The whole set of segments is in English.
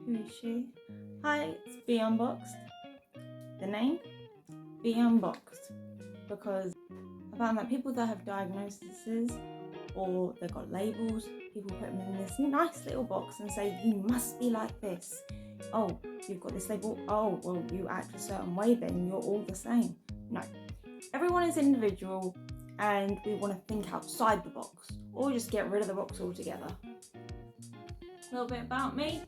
Who is she? Hi, it's Be Unboxed. The name? Be Unboxed. Because I found that people that have diagnoses or they've got labels, people put them in this nice little box and say, you must be like this. Oh, you've got this label. Oh, well, you act a certain way then, you're all the same. No. Everyone is individual and we want to think outside the box or just get rid of the box altogether. A little bit about me.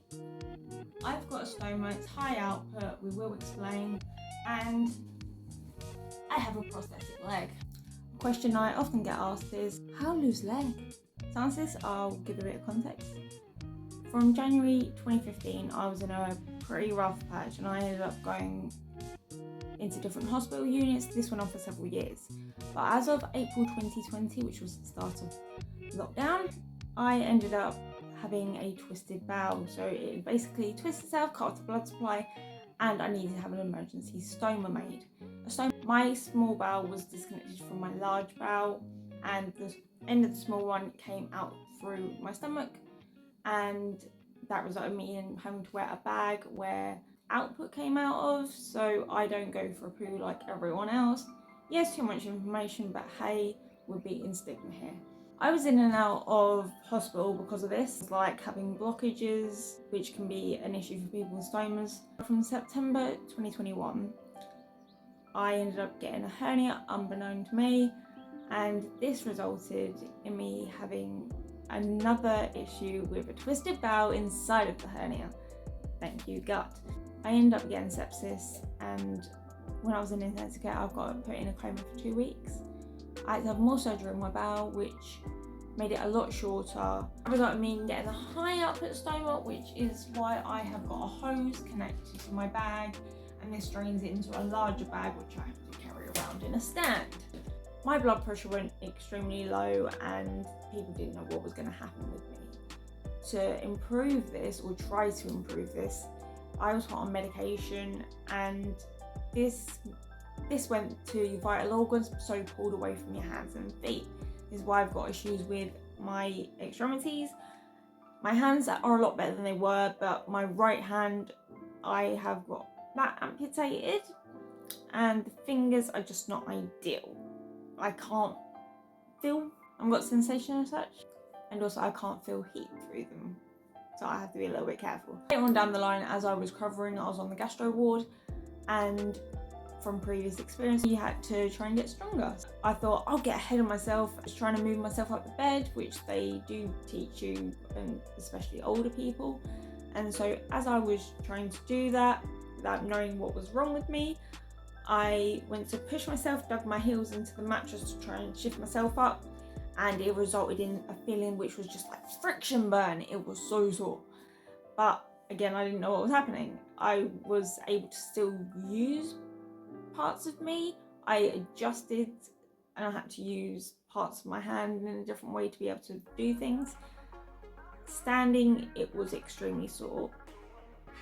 I've got a stoma, it's high output, we will explain, and I have a prosthetic leg. A question I often get asked is, how loose leg? To answer this, I'll give a bit of context. From January 2015, I was in a pretty rough patch and I ended up going into different hospital units. This went on for several years. But as of April 2020, which was the start of lockdown, I ended up having a twisted bowel. So it basically twisted itself, cut off the blood supply, and I needed to have an emergency stoma made. My small bowel was disconnected from my large bowel, and the end of the small one came out through my stomach, and that resulted in me having to wear a bag where output came out of, so I don't go for a poo like everyone else. Yes, too much information, but hey, we're beating stigma here. I was in and out of hospital because of this, like having blockages, which can be an issue for people with stomas. From September 2021, I ended up getting a hernia unbeknown to me, and this resulted in me having another issue with a twisted bowel inside of the hernia. Thank you, gut. I ended up getting sepsis, and when I was in intensive care, I got put in a coma for 2 weeks. I had to have more surgery on my bowel, which made it a lot shorter. It resulted in me getting a high output stoma, which is why I have got a hose connected to my bag, and this drains it into a larger bag, which I have to carry around in a stand. My blood pressure went extremely low and people didn't know what was going to happen with me. To improve this, or try to improve this, I was put on medication, and this went to vital organs, so pulled away from your hands and feet. This is why I've got issues with my extremities. My hands are a lot better than they were, but my right hand, I have got that amputated, and the fingers are just not ideal. I can't feel, I've got sensation as such, and also I can't feel heat through them, so I have to be a little bit careful. Later on down the line, as I was recovering, I was on the gastro ward, and from previous experience, you had to try and get stronger. I thought I'll get ahead of myself. I was trying to move myself up the bed, which they do teach you, and especially older people. And so as I was trying to do that, without knowing what was wrong with me, I went to push myself, dug my heels into the mattress to try and shift myself up, and it resulted in a feeling which was just like friction burn. It was so sore. But again, I didn't know what was happening. I was able to still use parts of me. I adjusted and I had to use parts of my hand in a different way to be able to do things. Standing, it was extremely sore.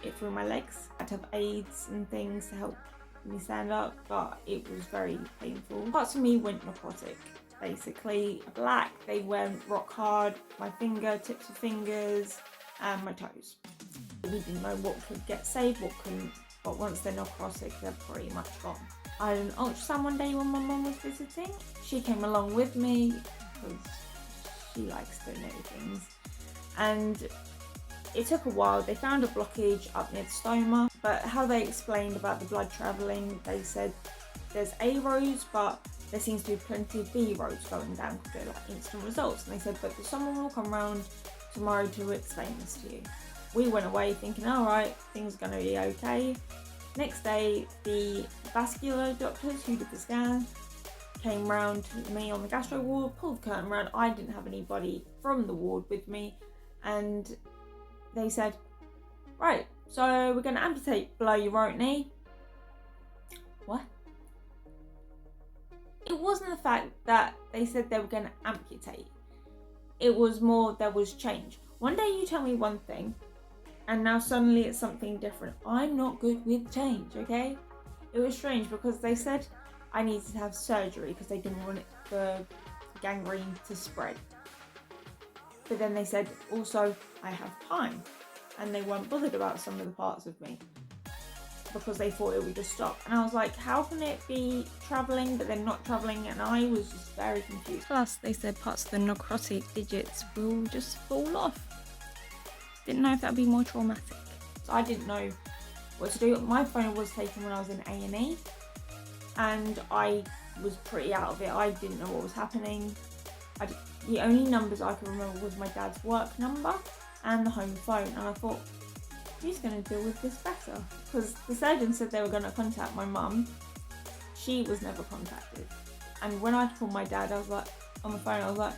It threw my legs. I had to have aids and things to help me stand up, but it was very painful. Parts of me went necrotic, basically. Black, they went rock hard. My tips of fingers, and my toes. We didn't know what could get saved, what couldn't, but once they're necrotic, they're pretty much gone. I had an ultrasound one day when my mum was visiting. She came along with me because she likes to know things, and it took a while. They found a blockage up near the stoma, but how they explained about the blood travelling, they said there's A roads, but there seems to be plenty of B roads going down because they're like instant results. And they said, but someone will come round tomorrow to explain this to you. We went away thinking, all right, things are going to be okay. Next day, the vascular doctors who did the scan came round to me on the gastro ward, pulled the curtain round. I didn't have anybody from the ward with me, and they said, right, so we're going to amputate below your right knee. What? It wasn't the fact that they said they were going to amputate. It was more there was change. One day you tell me one thing, and now suddenly it's something different. I'm not good with change, okay? It was strange because they said I needed to have surgery because they didn't want the gangrene to spread. But then they said also I have time. and they weren't bothered about some of the parts of me because they thought it would just stop. And I was like, how can it be travelling but then not travelling? And I was just very confused. Plus, they said parts of the necrotic digits will just fall off. Didn't know if that would be more traumatic. So I didn't know what to do. My phone was taken when I was in A&E, and I was pretty out of it. I didn't know what was happening. The only numbers I could remember was my dad's work number and the home phone, and I thought, who's going to deal with this better? Because the surgeon said they were going to contact my mum. She was never contacted. And when I called my dad, I was like, on the phone, I was like,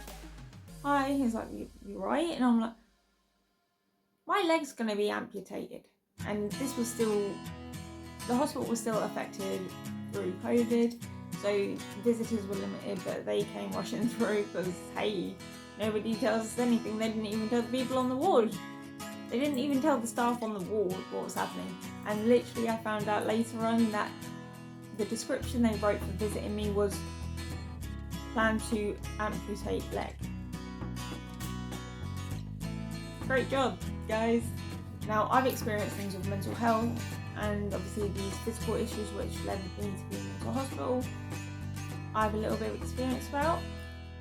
hi. He's like, you right? And I'm like, my leg's going to be amputated. And this was still, the hospital was still affected through COVID. So visitors were limited, but they came rushing through because, hey, nobody tells us anything. They didn't even tell the people on the ward. They didn't even tell the staff on the ward what was happening. And literally I found out later on that the description they wrote for visiting me was plan to amputate leg. Great job, guys. Now, I've experienced things with mental health and obviously these physical issues which led me to be in mental hospital. I have a little bit of experience about.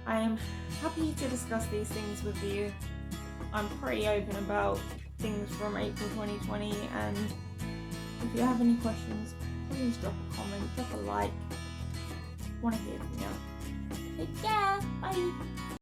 I am happy to discuss these things with you. I'm pretty open about things from April 2020, and if you have any questions, please drop a comment, drop a like. I want to hear from you. Take care, bye!